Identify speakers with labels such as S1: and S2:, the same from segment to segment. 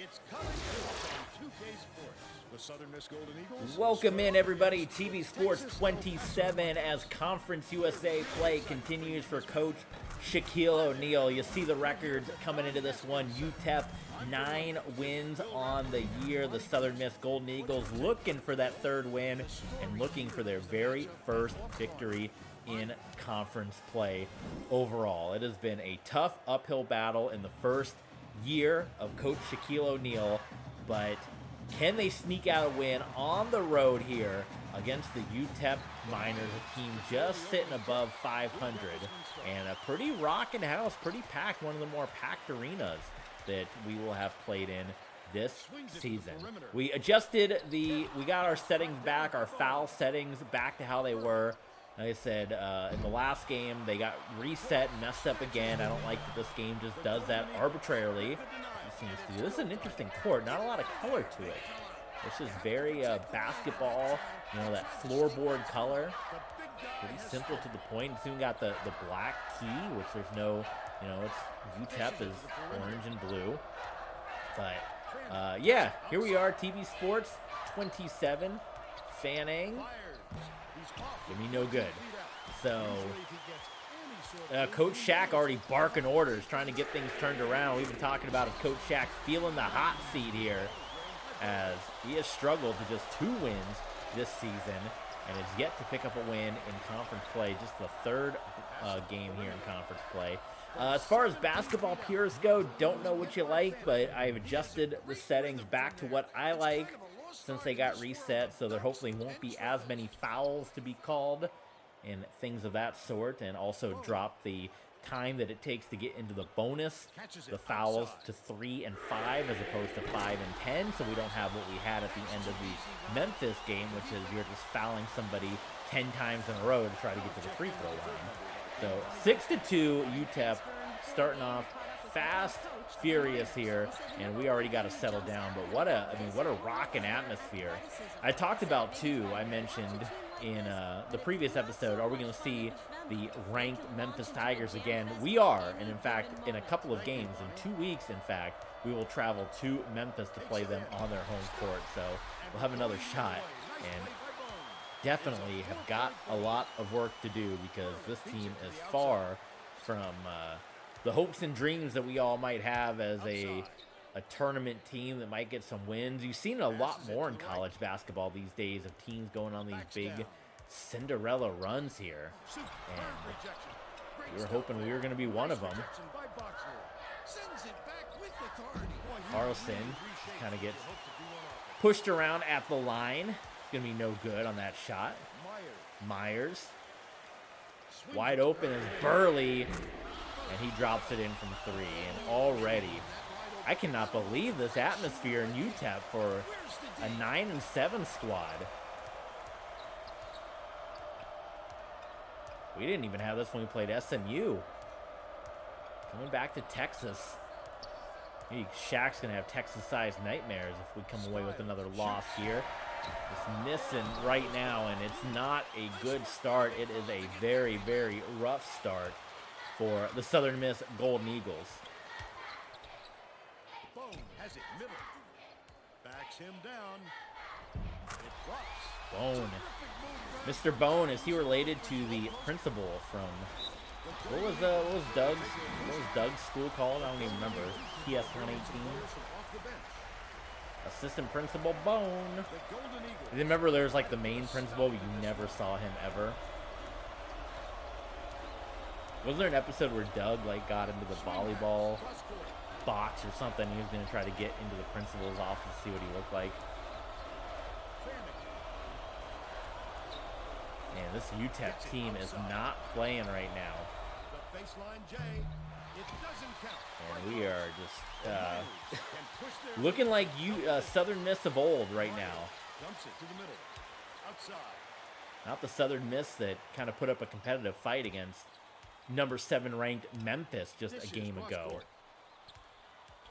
S1: It's coming on 2K Sports. The Southern Miss Golden Eagles.
S2: Welcome in, everybody. TV Sports 27 as Conference USA play continues for Coach Shaquille O'Neal. You see the records coming into this one. UTEP, 9 wins on the year. The Southern Miss Golden Eagles looking for that third win and looking for their very first victory in conference play overall. It has been a tough uphill battle in the first year of Coach Shaquille O'Neal, but can they sneak out a win on the road here against the UTEP Miners, a team just sitting above 500, and a pretty rockin' house, pretty packed, one of the more packed arenas that we will have played in this season. We adjusted we got our settings back, our foul settings back to how they were. Like I said, in the last game, they got reset and messed up again. I don't like that this game just does that arbitrarily. It seems to do. This is an interesting court. Not a lot of color to it. This is very basketball, that floorboard color. Pretty simple to the point. It's even got the black key, which there's no, it's UTEP is orange and blue. But, yeah, here we are, TV Sports 27, fanning. Give me no good. So, Coach Shaq already barking orders, trying to get things turned around. We've been talking about if Coach Shaq feeling the hot seat here, as he has struggled to just 2 wins this season and has yet to pick up a win in conference play, just the third game here in conference play. As far as basketball purists go, don't know what you like, but I've adjusted the settings back to what I like since they got reset, so there hopefully won't be as many fouls to be called and things of that sort, and also drop the time that it takes to get into the bonus, the fouls, to 3 and 5 as opposed to 5 and 10, so we don't have what we had at the end of the Memphis game, which is you're just fouling somebody 10 times in a row to try to get to the free throw line. So 6-2 UTEP, starting off fast, furious here, and we already got to settle down. But what a rockin' atmosphere. I talked about too, I mentioned in the previous episode, are we going to see the ranked Memphis Tigers again? We are, and in fact, in a couple of games, in 2 weeks, in fact, we will travel to Memphis to play them on their home court. So we'll have another shot, and definitely have got a lot of work to do, because this team is far from the hopes and dreams that we all might have as a tournament team that might get some wins. You've seen a lot more in college basketball these days of teams going on these big Cinderella runs here, and we were hoping we were going to be one of them. Carlson kind of gets pushed around at the line. It's going to be no good on that shot. Myers wide open is Burley, and he drops it in from 3. And already, I cannot believe this atmosphere in UTEP for a 9-7 squad. We didn't even have this when we played SMU. Coming back to Texas. Maybe Shaq's going to have Texas-sized nightmares if we come away with another loss here. It's missing right now, and it's not a good start. It is a very, very rough start for the Southern Miss Golden Eagles.
S1: Bone has it middle. Backs him down. It drops.
S2: Bone. Mr. Bone, is he related to the principal from what was Doug's school called? I don't even remember. PS 118. Assistant Principal Bone. Remember there's like the main principal, but you never saw him ever. Wasn't there an episode where Doug got into the volleyball box or something? He was going to try to get into the principal's office to see what he looked like. Man, this UTEP team is not playing right now. And we are just looking like Southern Miss of old right now. Not the Southern Miss that kind of put up a competitive fight against number 7 ranked Memphis just a game ago.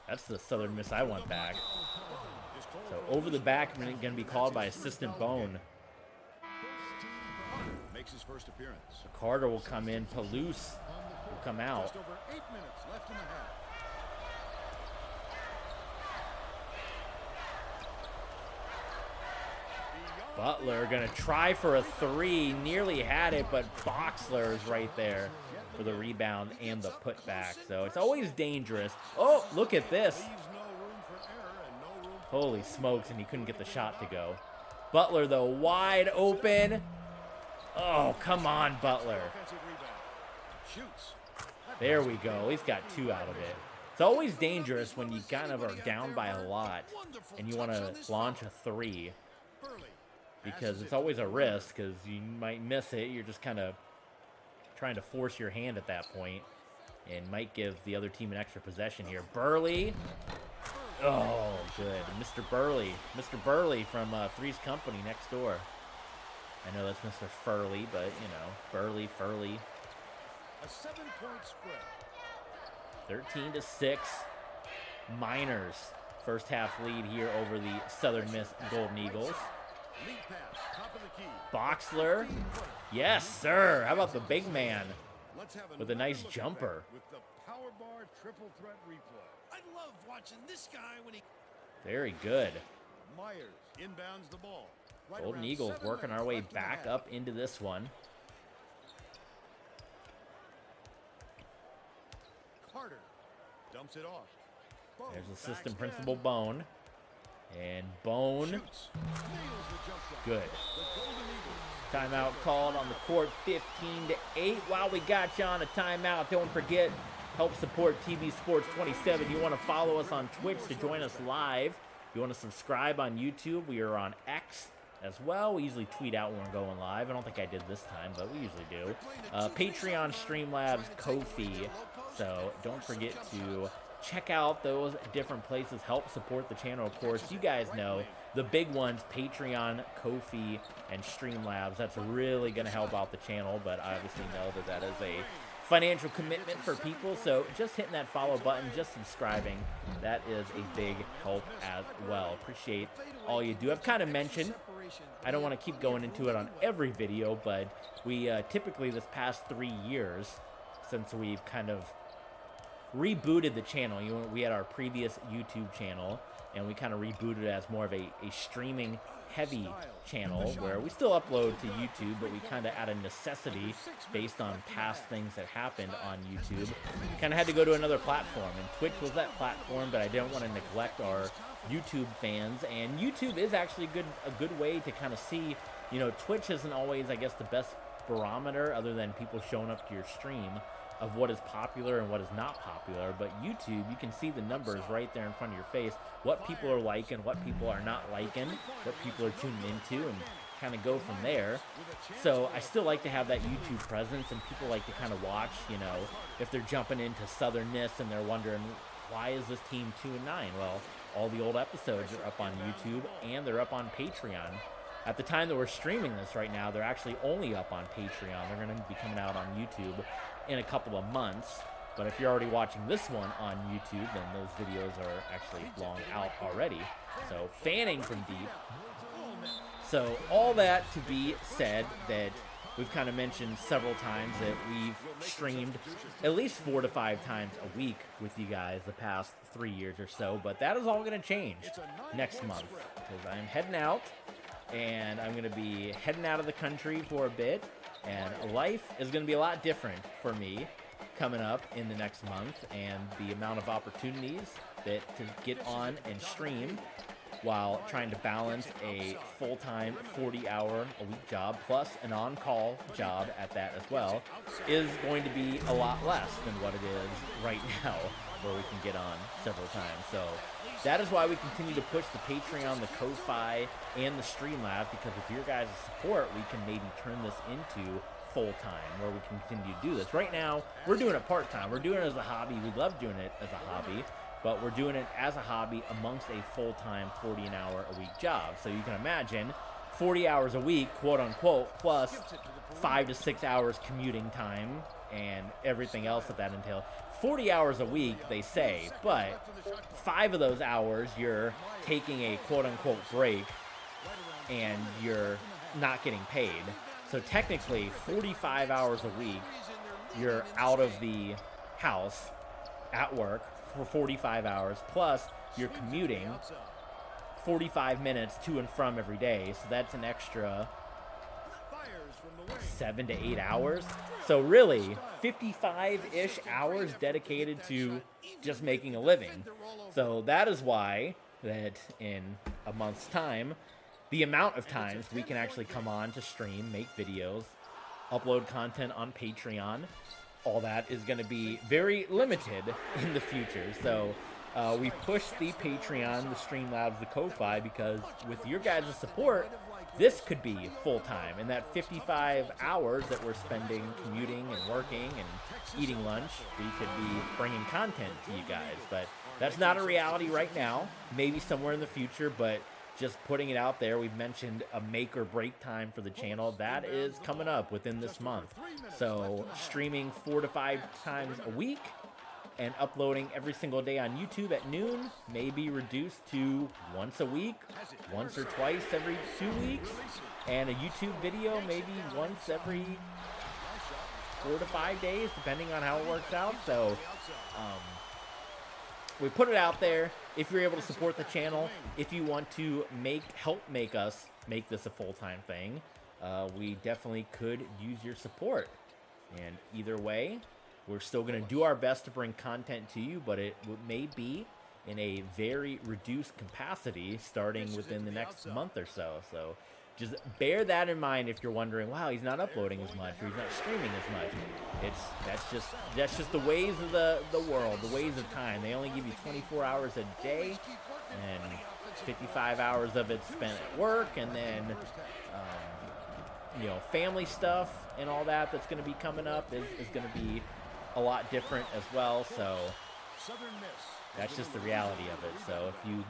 S2: That's the Southern Miss I want back. So over the back, going to be called by Assistant Bone.
S1: Makes his first appearance.
S2: Carter will come in. Palouse will come out.
S1: Just over 8 minutes left in the half.
S2: Butler going to try for a three. Nearly had it, but Boxler is right there for the rebound and the putback. So it's always dangerous. Oh, look at this. Holy smokes, and he couldn't get the shot to go. Butler, though, wide open. Oh, come on, Butler. There we go. At least got 2 out of it. It's always dangerous when you kind of are down by a lot and you want to launch a 3, because it's always a risk because you might miss it. You're just kind of trying to force your hand at that point and might give the other team an extra possession here. Burley. Oh, good. Mr. Burley. Mr. Burley from Three's Company next door. I know that's Mr. Furley, but, you know, Burley, Furley.
S1: A 7-point spread.
S2: 13-6. Miners. First half lead here over the Southern Miss Golden Eagles.
S1: Lead pass, top of the key.
S2: Boxler. Yes, sir. How about the big man
S1: Let's have
S2: with a nice jumper?
S1: With the power bar triple threat replay.
S3: I love watching this guy when he...
S2: Very good.
S1: Myers inbounds the ball. Right
S2: Golden
S1: around
S2: Eagles
S1: 7
S2: working our
S1: minutes
S2: way
S1: left in the
S2: back
S1: half.
S2: up into this one.
S1: Carter dumps it off. Bone
S2: There's
S1: backs
S2: assistant
S1: in.
S2: principal Bone. And Bone,
S1: Shoots. Nails the jump shot.
S2: good.
S1: The Golden Eagles.
S2: Timeout called on the court, 15-8. While we got you on a timeout, don't forget, help support TV Sports 27. You want to follow us on Twitch to join us live. You want to subscribe on YouTube, we are on X as well. We usually tweet out when we're going live. I don't think I did this time, but we usually do. Patreon, Streamlabs, Ko-fi. So don't forget to check out those different places. Help support the channel, of course. You guys know the big ones, Patreon, Ko-fi, and Streamlabs. That's really going to help out the channel, but I obviously know that that is a financial commitment for people, so just hitting that follow button, just subscribing, that is a big help as well. Appreciate all you do. I've kind of mentioned, I don't want to keep going into it on every video, but we typically this past 3 years, since we've kind of rebooted the channel, we had our previous YouTube channel, and we kind of rebooted it as more of a streaming heavy channel where we still upload to YouTube, but we kind of out of necessity based on past things that happened on YouTube, kind of had to go to another platform, and Twitch was that platform, but I didn't want to neglect our YouTube fans, and YouTube is actually a good way to kind of see, you know, Twitch isn't always, I guess, the best barometer other than people showing up to your stream of what is popular and what is not popular, but YouTube, you can see the numbers right there in front of your face, what people are liking, what people are not liking, what people are tuning into, and kind of go from there. So I still like to have that YouTube presence, and people like to kind of watch, you know, if they're jumping into Southern Miss and they're wondering, why is this team 2-9? Well, all the old episodes are up on YouTube, and they're up on Patreon. At the time that we're streaming this right now, they're actually only up on Patreon. They're going to be coming out on YouTube in a couple of months, but if you're already watching this one on YouTube, then those videos are actually long out already. So fanning from deep. So all that to be said, that we've kind of mentioned several times that we've streamed at least 4 to 5 times a week with you guys the past 3 years or so, but that is all going to change next month because I'm heading out, and I'm going to be heading out of the country for a bit. And life is going to be a lot different for me coming up in the next month, and the amount of opportunities that to get on and stream while trying to balance a full-time 40-hour-a-week job plus an on-call job at that as well is going to be a lot less than what it is right now, where we can get on several times. So that is why we continue to push the Patreon, the Ko-fi, and the Streamlabs, because with your guys' support, we can maybe turn this into full-time, where we can continue to do this. Right now, we're doing it part-time. We're doing it as a hobby. We love doing it as a hobby, but we're doing it as a hobby amongst a full-time 40-an-hour-a-week job. So you can imagine 40 hours a week, quote-unquote, plus 5 to 6 hours commuting time and everything else that entails. 40 hours a week, they say, but 5 of those hours you're taking a quote-unquote break and you're not getting paid. So technically, 45 hours a week, you're out of the house at work for 45 hours, plus you're commuting 45 minutes to and from every day. So that's an extra
S1: Fires from the wing.
S2: 7 to 8 hours. So really, 55-ish hours dedicated to just making a living. So that is why that in a month's time, the amount of times we can actually come on to stream, make videos, upload content on Patreon, all that is going to be very limited in the future. So we push the Patreon, the Streamlabs, the Ko-Fi, because with your guys' support, this could be full-time. And that 55 hours that we're spending commuting and working and eating lunch, we could be bringing content to you guys. But that's not a reality right now. Maybe somewhere in the future, but just putting it out there, we've mentioned a make or break time for the channel. That is coming up within this month. So streaming 4 to 5 times a week and uploading every single day on YouTube at noon may be reduced to once a week, once or twice every 2 weeks, and a YouTube video maybe once every 4 to 5 days, depending on how it works out. So we put it out there. If you're able to support the channel, if you want to help make us make this a full-time thing, we definitely could use your support. And either way, we're still going to do our best to bring content to you, but it may be in a very reduced capacity starting within the next month or so. So just bear that in mind if you're wondering, wow, he's not uploading as much or he's not streaming as much. That's just the ways of the world, the ways of time. They only give you 24 hours a day, and 55 hours of it spent at work, and then family stuff and all that that's going to be coming up is going to be a lot different as well. So that's just the reality of it. So if you,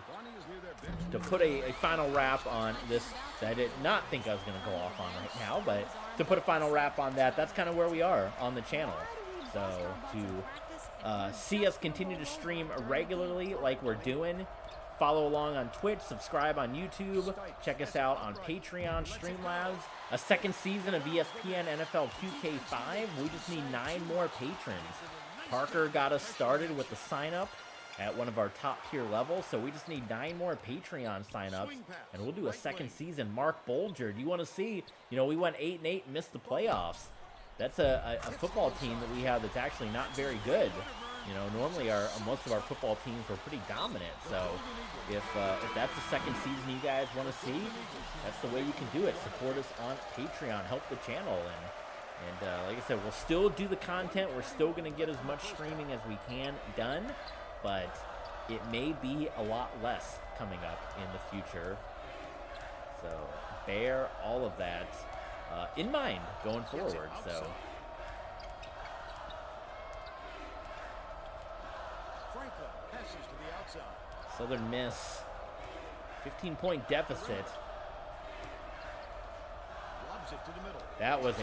S2: to put a final wrap on this, I did not think I was going to go off on right now, but to put a final wrap on that, that's kind of where we are on the channel. So to see us continue to stream regularly like we're doing, follow along on Twitch, subscribe on YouTube, check us out on Patreon, Streamlabs, a second season of ESPN NFL 2K5. We just need 9 more patrons. Parker got us started with the sign-up at one of our top-tier levels, so we just need 9 more Patreon sign-ups, and we'll do a second season. Mark Bolger, do you want to see, we went 8-8 and missed the playoffs. That's a football team that we have that's actually not very good. Normally most of our football teams were pretty dominant. So if that's the second season you guys want to see, that's the way you can do it. Support us on Patreon, help the channel, and like I said, we'll still do the content. We're still going to get as much streaming as we can done, but it may be a lot less coming up in the future. So bear all of that in mind going forward. So. Southern Miss, 15-point deficit. That was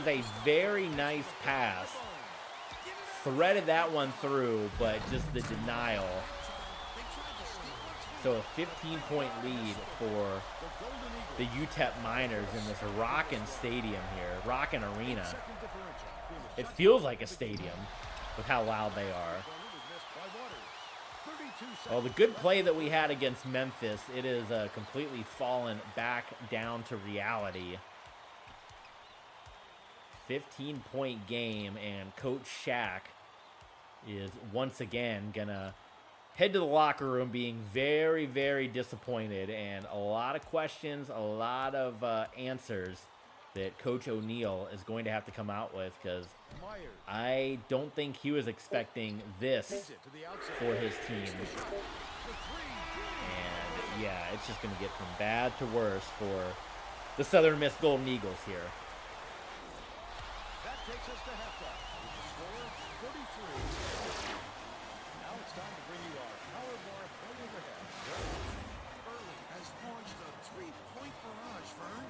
S2: a very nice pass. Threaded that one through, but just the denial. So a 15-point lead for the UTEP Miners in this rockin' stadium here, rockin' arena. It feels like a stadium with how loud they are. Well, the good play that we had against Memphis, it is completely fallen back down to reality. 15-point game, and Coach Shaq is once again gonna head to the locker room being very, very disappointed, and a lot of questions, a lot of answers that Coach O'Neal is going to have to come out with, because I don't think he was expecting this for his team. And yeah, it's just going to get from bad to worse for the Southern Miss Golden Eagles here.
S1: That takes us to halftime. The score, 33. Now it's time to bring you our Power Bar play overhead.
S3: Early has launched a 3-point barrage, Vern,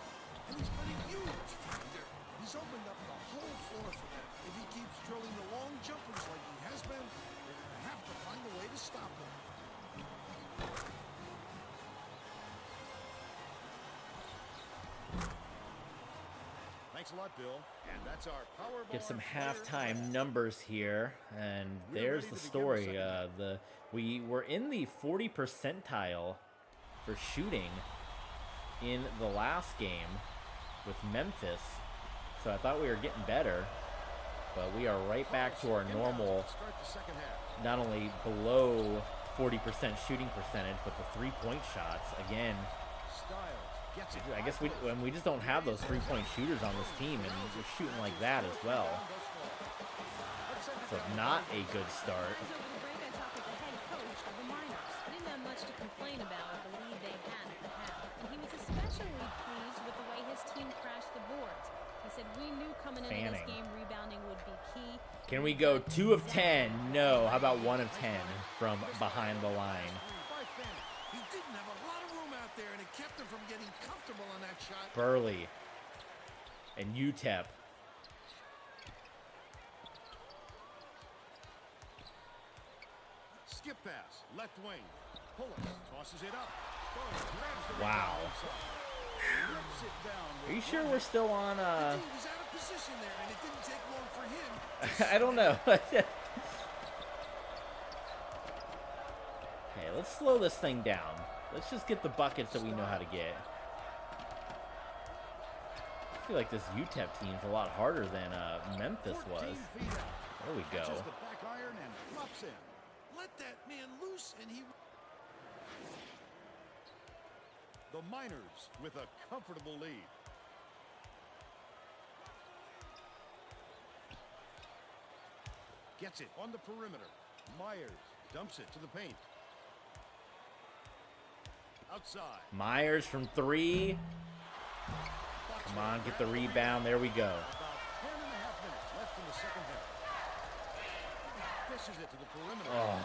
S3: and he's been a huge factor. He's opened up the whole floor for them. If he keeps drilling the long jumpers like he has been, they're going to have to find a way to stop him.
S1: Thanks a lot, Bill. And that's our power
S2: Get some
S1: bar
S2: halftime numbers here, and there's the story. We were in the 40 percentile for shooting in the last game with Memphis, so I thought we were getting better, but we are right back to our normal, not only below 40% shooting percentage, but the three-point shots again. I guess we just don't have those three-point shooters on this team, and we're shooting like that as well. So not a good start.
S4: Over the break, I talked with the head coach of the Miners. He didn't have much to complain about with the lead they had at the half, and he was especially pleased with the way his team crashed the boards. He said, "We knew coming into this game rebounding would be key."
S2: Can we go 2 of 10? No. How about 1 of 10 from behind the line?
S3: He didn't have a lot of room out there, and it kept him from getting comfortable on that shot.
S2: Burley and UTEP.
S1: Skip pass, left wing. Pullis tosses it up.
S2: Wow. Are you sure we're still on?
S3: He was out of position there, and it didn't take long for him.
S2: I don't know. Okay, let's slow this thing down. Let's just get the buckets that we know how to get. I feel like this UTEP team's a lot harder than Memphis was. There we go.
S1: The back iron and drops in.
S3: Let that man loose, and he...
S1: The Miners with a comfortable lead. Gets it on the perimeter. Myers dumps it to the paint. Outside.
S2: Myers from 3. Come on, get the rebound. There we go.
S1: About 10.5 minutes left in the second half. Dishes it to the perimeter.
S2: Oh,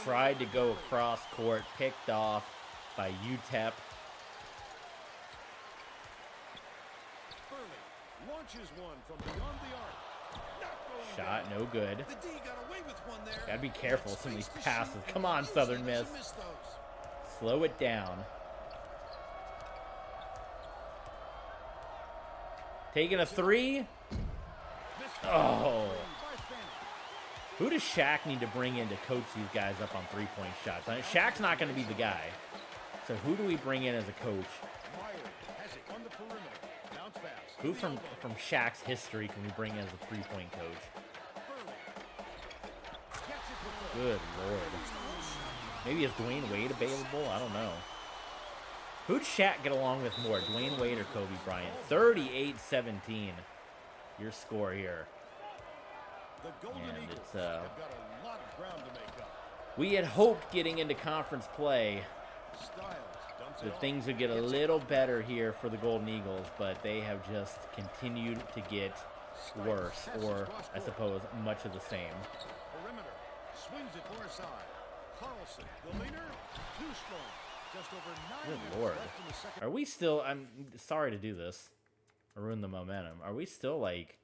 S2: tried to go across court. Picked off by UTEP.
S1: Launches one from beyond the arc.
S2: Shot, no good.
S3: The D got away with one there.
S2: Gotta be careful with some of these passes. Come on, Southern Miss. Slow it down. Taking a 3. Oh. Who does Shaq need to bring in to coach these guys up on three-point shots? I mean, Shaq's not going to be the guy. So who do we bring in as a coach? Who from Shaq's history can we bring in as a three-point coach? Good Lord. Maybe is Dwayne Wade available? I don't know. Who'd Shaq get along with more, Dwayne Wade or Kobe Bryant? 38-17, your score here. And it's we had hoped getting into conference play that things would get a little better here for the Golden Eagles, but they have just continued to get worse, or I suppose much of the same.
S1: Perimeter swings it far side. Carlson, the leader, too strong. Just over 9
S2: Good
S1: minutes
S2: Lord.
S1: left in the second.
S2: Are we still, I'm sorry to do this, or ruin the momentum. Are we still like,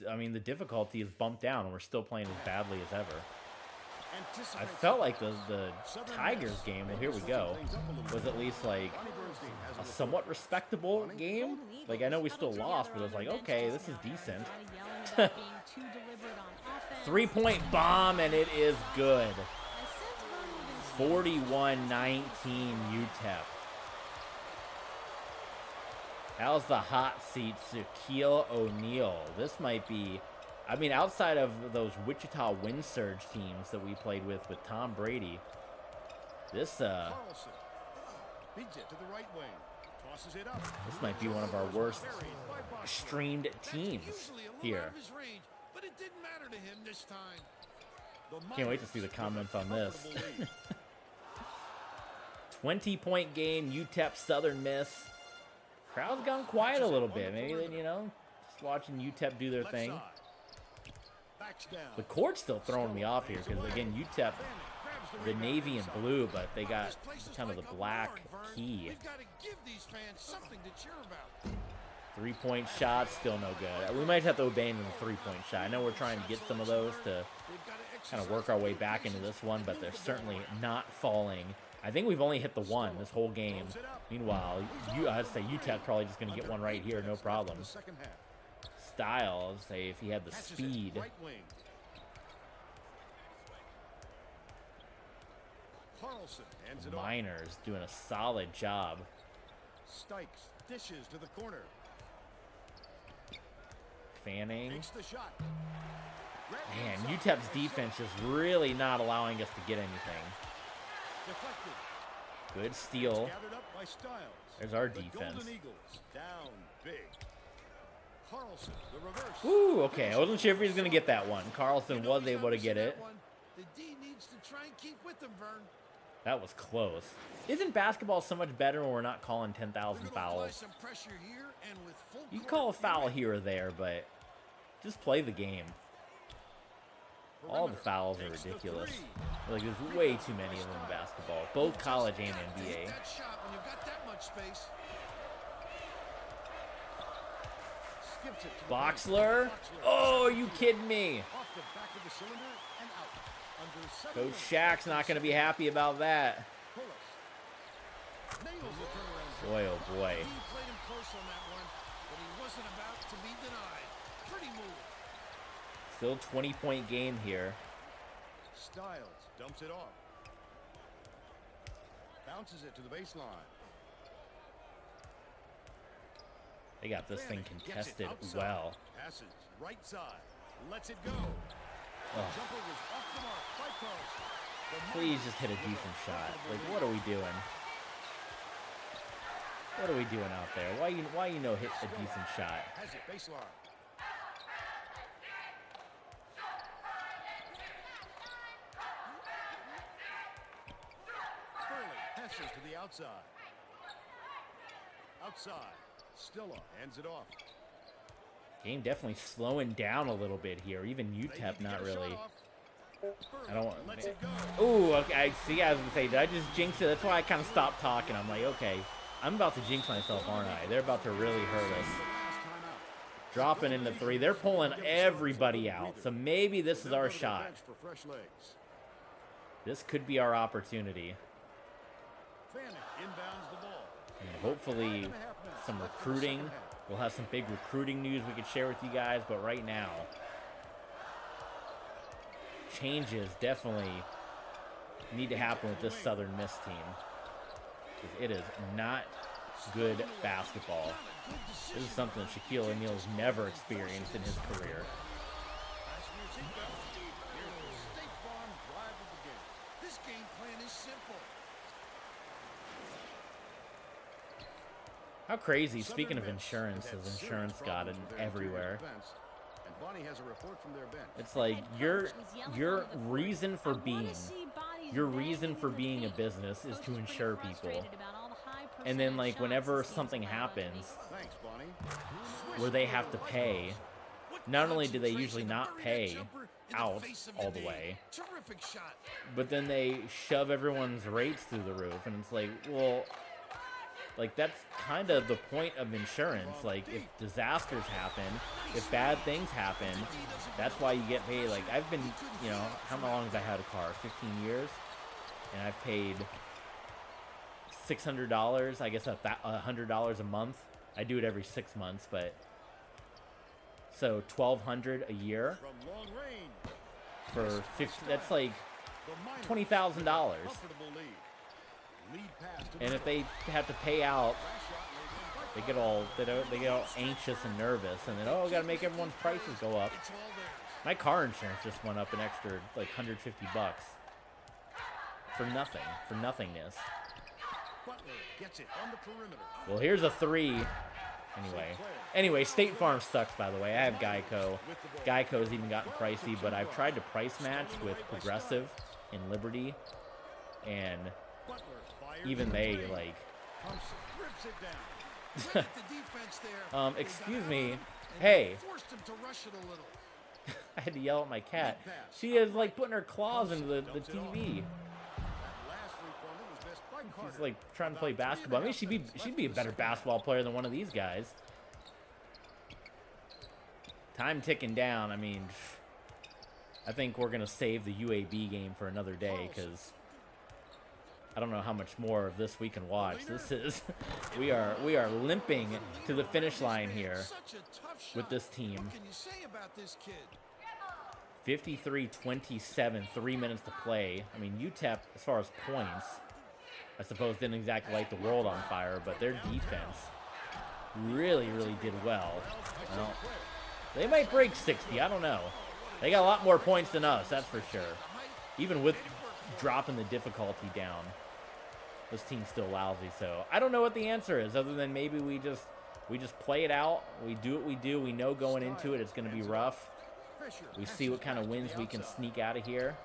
S2: I mean, the difficulty is bumped down and we're still playing as badly as ever. I felt like the Tigers game, well, here we go, was at least like a somewhat respectable game. Like, I know we still lost, but it was like, okay, this is decent. 3-point bomb, and it is good. 41-19 UTEP. How's the hot seat, Shaquille O'Neal? This might be, I mean, outside of those Wichita Wind Surge teams that we played with Tom Brady, this
S1: beats it to the right wing. Tosses it up.
S2: This might be one of our worst streamed teams here.
S3: But it didn't matter to him this time.
S2: Can't wait to see the comments on this. 20-point game, UTEP Southern Miss. Crowd's gone quiet a little bit. Maybe they, just watching UTEP do their thing. The court's still throwing me off here because, again, UTEP, the navy and blue, but they got kind of the black key. 3-point shot, still no good. We might have to abandon the 3-point shot. I know we're trying to get some of those to kind of work our way back into this one, but they're certainly not falling I think we've only hit the one this whole game. Meanwhile, I'd say UTEP's probably just going to get one right here, no problem. Styles, say if he had the speed. Miners doing a solid job.
S1: Stikes dishes to the corner.
S2: Fanning.
S1: Takes the shot.
S2: Man, UTEP's defense is really not allowing us to get anything.
S1: Deflected.
S2: Good steal.
S1: Gathered up by Styles.
S2: There's our
S1: The
S2: defense.
S1: Golden Eagles down big. Carlson, the reverse.
S2: Ooh, okay. I wasn't sure if he was going to get that one. Carlson was able to get it.
S3: The D needs to try and keep with them, Vern.
S2: That was close. Isn't basketball so much better when we're not calling 10,000 fouls?
S3: Some pressure here and with full
S2: You can
S3: court
S2: call a foul
S3: viewing.
S2: here or there, but just play the game. All the fouls are ridiculous. Like, there's way too many of them in basketball, both college and
S3: Take
S2: NBA.
S3: that shot when you've got that much space.
S1: Skips it to the
S2: Boxler?
S1: Boxler.
S2: Oh, are you kidding me?
S1: Off the back of the cylinder and out. Under 7
S2: Coach
S1: minutes.
S2: Shaq's not going to be happy about that.
S1: Pulis. Nails the turnaround.
S2: Boy, oh boy.
S3: He played him close on that one, but he wasn't about to be denied. Pretty move.
S2: Still 20-point game here.
S1: Styles dumps it off. Bounces it to the baseline.
S2: They got this thing
S1: Fanning gets it
S2: contested
S1: outside.
S2: well.
S1: Passes right side. Lets it go.
S2: Oh,
S1: Jumper was off the mark by Carlson. The
S2: please
S1: Miners
S2: just hit a
S1: with
S2: decent shot.
S1: comfortable
S2: Like,
S1: lead.
S2: what are we doing? What are we doing out there? Why you no hit a decent shot?
S1: Has it baseline. Burley passes to the outside. Outside. Stilla hands it off.
S2: Game definitely slowing down a little bit here. Even
S1: They need
S2: UTEP
S1: to
S2: not
S1: get a
S2: really.
S1: shot off.
S2: I don't want.
S1: Lets it go.
S2: Ooh, okay. I see. I was gonna say, did I just jinx it? That's why I kind of stopped talking. I'm like, okay, I'm about to jinx myself, aren't I? They're about to really hurt us.
S1: Last time out.
S2: Dropping into three. They're pulling everybody out. So maybe this is our shot.
S1: For fresh legs.
S2: This could be our opportunity.
S1: Fanning inbounds the ball.
S2: And hopefully some recruiting. We'll have some big recruiting news we could share with you guys. But right now, changes definitely need to happen with this Southern Miss team. 'Cause it is not good basketball. This is something Shaquille O'Neal's never experienced in his career.
S1: Fasten your seatbelts. Here's the State Farm drive of the game.
S3: This game plan is simple.
S2: How crazy,
S1: Southern
S2: speaking of
S1: Miss
S2: insurance,
S1: has
S2: has
S1: had
S2: insurance
S1: serious
S2: gotten
S1: problems with their
S2: everywhere?
S1: interior defense, and Bonnie has a report from their bench.
S2: It's like your reason for being a business is to insure people. And then like whenever something happens
S1: Thanks, Bonnie.
S2: where they have to pay, not only do they usually not pay out all the way,
S3: Terrific shot.
S2: but then they shove everyone's rates through the roof, and it's like, well, like that's kind of the point of insurance. Like if disasters happen, if bad things happen, that's why you get paid. Like I've been, you know, how long have I had a car? 15 years, and I've paid $600. I guess $100 a month. I do it every 6 months, but so $1,200 a year
S1: From long range,
S2: for 50. That's like
S1: the Miners
S2: $20,000.
S1: comfortable lead. Lead pass to the
S2: And if
S1: middle.
S2: they have to pay out,
S1: Last shot laid in by
S2: they get all anxious and nervous, and then we gotta make everyone's prices go up.
S3: It's all theirs.
S2: My car insurance just went up an extra like $150 for nothing, for nothingness.
S1: Butler gets it on the perimeter.
S2: Well, here's a three. Anyway, State Farm sucks, by the way. I have Geico. Geico's even gotten pricey, but I've tried to price match with Progressive and Liberty, and
S1: Butler fires
S2: even
S1: the
S2: they
S1: three.
S2: like.
S1: Thompson rips it down.
S3: Great at the defense there. They
S2: Excuse
S3: got
S2: me.
S3: out and
S2: Hey.
S3: Forced him to rush it a little.
S2: I had to yell at my cat. She is like putting her claws into the TV.
S1: That last three-pointer was missed by Carter.
S2: She's like trying to play basketball. I mean, she'd be a better basketball player than one of these guys. Time ticking down. I mean, I think we're gonna save the UAB game for another day because I don't know how much more of this we can watch. This is, we are limping to the finish line here
S3: Such a tough shot.
S2: with this team.
S3: What can you say about this kid?
S2: 53-27, 3 minutes to play. I mean, UTEP, as far as points, I suppose didn't exactly light the world on fire, but their defense really, really did well. Well, they might break 60. I don't know. They got a lot more points than us, that's for sure. Even with dropping the difficulty down, this team's still lousy. So I don't know what the answer is, other than maybe we just play it out. We do what we do. We know going into it it's going to be rough. We see what kind of wins we can sneak out of here.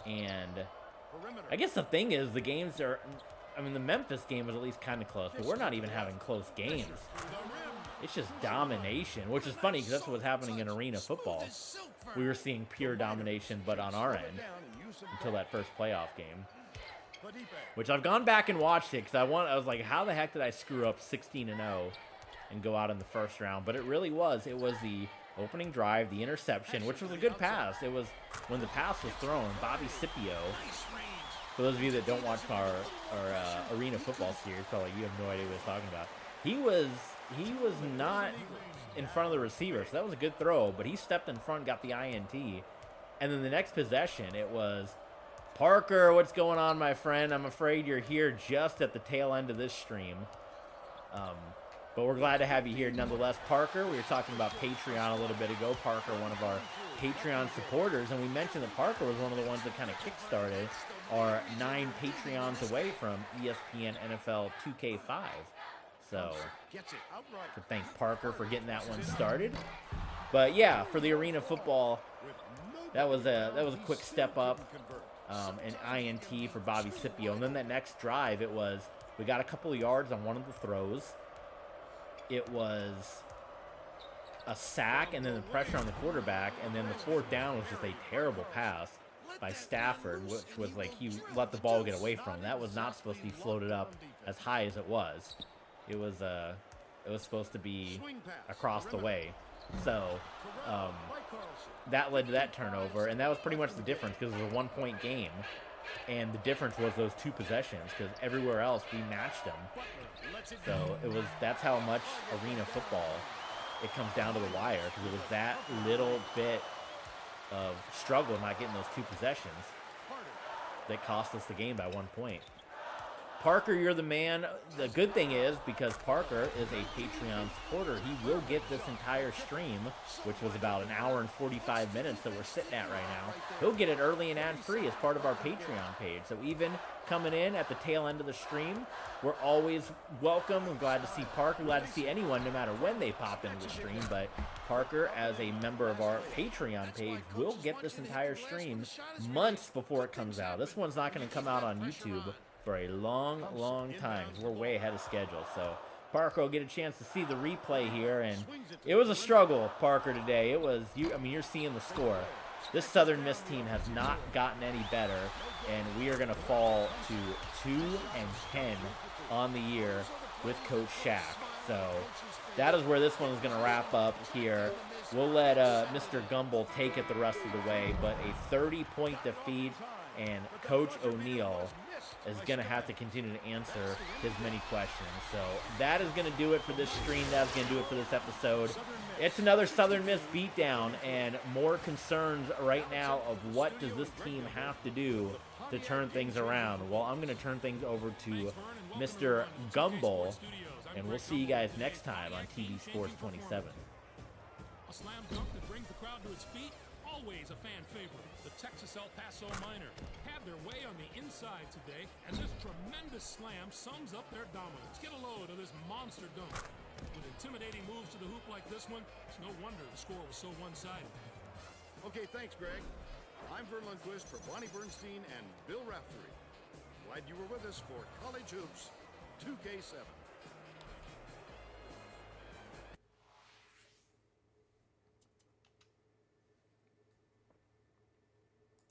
S2: And I guess the thing is, the games are, I mean, the Memphis game was at least kind of close, but we're not even having close games. It's just domination, which is funny because that's what's happening in arena football. We were seeing pure domination, but on our end, until that first playoff game. Which I've gone back and watched it because I was like, how the heck did I screw up 16-0 and go out in the first round? But it really was. It was the opening drive, the interception, which was a good pass. It was when the pass was thrown, Bobby Scipio. For those of you that don't watch our arena football series, probably you have no idea what he's talking about. He was not in front of the receiver, so that was a good throw, but he stepped in front, got the INT. And then the next possession, it was, Parker, what's going on, my friend? I'm afraid you're here just at the tail end of this stream. But we're glad to have you here nonetheless. Parker, we were talking about Patreon a little bit ago. Parker, one of our Patreon supporters, and we mentioned that Parker was one of the ones that kind of kick-started our 9 Patreons away from ESPN NFL 2K5. So, to thank Parker for getting that one started. But yeah, for the arena football, that was a quick step up. An INT for Bobby Scipio. And then that next drive, we got a couple of yards on one of the throws. It was a sack and then the pressure on the quarterback, and then the fourth down was just a terrible pass by Stafford, which was like he let the ball get away from him. That was not supposed to be floated up as high as it was. It was supposed to be across the way. So that led to that turnover, and that was pretty much the difference because it was a 1-point game. And the difference was those 2 possessions, because everywhere else we matched them. So that's how much arena football, it comes down to the wire, because it was that little bit of struggle not getting those 2 possessions that cost us the game by 1 point. Parker, you're the man. The good thing is, because Parker is a Patreon supporter, he will get this entire stream, which was about an hour and 45 minutes that we're sitting at right now. He'll get it early and ad-free as part of our Patreon page. So even coming in at the tail end of the stream, we're always welcome. We're glad to see Parker, glad to see anyone, no matter when they pop into the stream. But Parker, as a member of our Patreon page, will get this entire stream months before it comes out. This one's not going to come out on YouTube for a long, long time. We're way ahead of schedule. So Parker will get a chance to see the replay here, and it was a struggle, Parker, today. It was, you're seeing the score. This Southern Miss team has not gotten any better, and we are going to fall to 2-10 on the year with Coach Shaq. So that is where this one is going to wrap up here. We'll let Mr. Gumbel take it the rest of the way, but a 30-point defeat, and Coach O'Neal is going to have to continue to answer his many questions. So that is going to do it for this stream. That's going to do it for this episode. It's another Southern Miss beatdown, and more concerns right now of what does this team have to do to turn things around. Well, I'm going to turn things over to Mr. Gumbel, and we'll see you guys next time on TV Sports 27.
S1: A slam dunk that brings the crowd to its feet. Always a fan favorite. The Texas El Paso Miner had their way on the inside today, and this tremendous slam sums up their dominance. Get a load of this monster dunk. With intimidating moves to the hoop like this one, it's no wonder the score was so one-sided.
S5: Okay, thanks, Greg. I'm Vern Lundquist for Bonnie Bernstein and Bill Raftery. Glad you were with us for College Hoops 2K7.